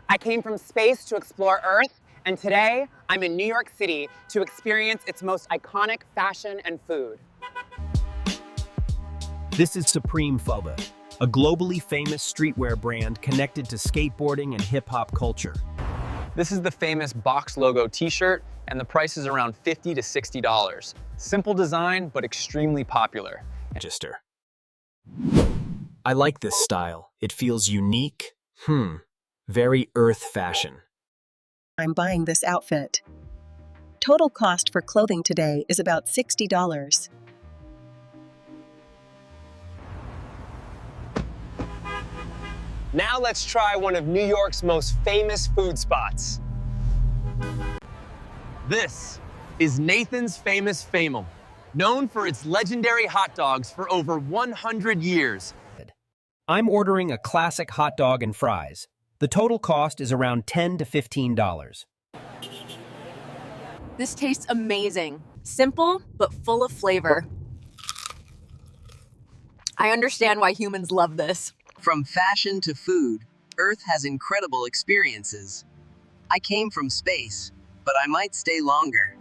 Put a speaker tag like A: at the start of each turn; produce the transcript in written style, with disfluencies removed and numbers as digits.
A: I came from space to explore Earth, and today I'm in New York City to experience its most iconic fashion and food.
B: This is Supreme Phoba, a globally famous streetwear brand connected to skateboarding and hip-hop culture.
C: This is the famous box logo t-shirt, and the price is around $50 to $60. Simple design, but extremely popular.
B: Register. I like this style. It feels unique. Very Earth fashion.
D: I'm buying this outfit. Total cost for clothing today is about $60.
E: Now let's try one of New York's most famous food spots.
C: This is Nathan's Famous Famum, known for its legendary hot dogs for over 100 years.
B: I'm ordering a classic hot dog and fries. The total cost is around $10 to $15.
F: This tastes amazing. Simple, but full of flavor. I understand why humans love this.
G: From fashion to food, Earth has incredible experiences. I came from space, but I might stay longer.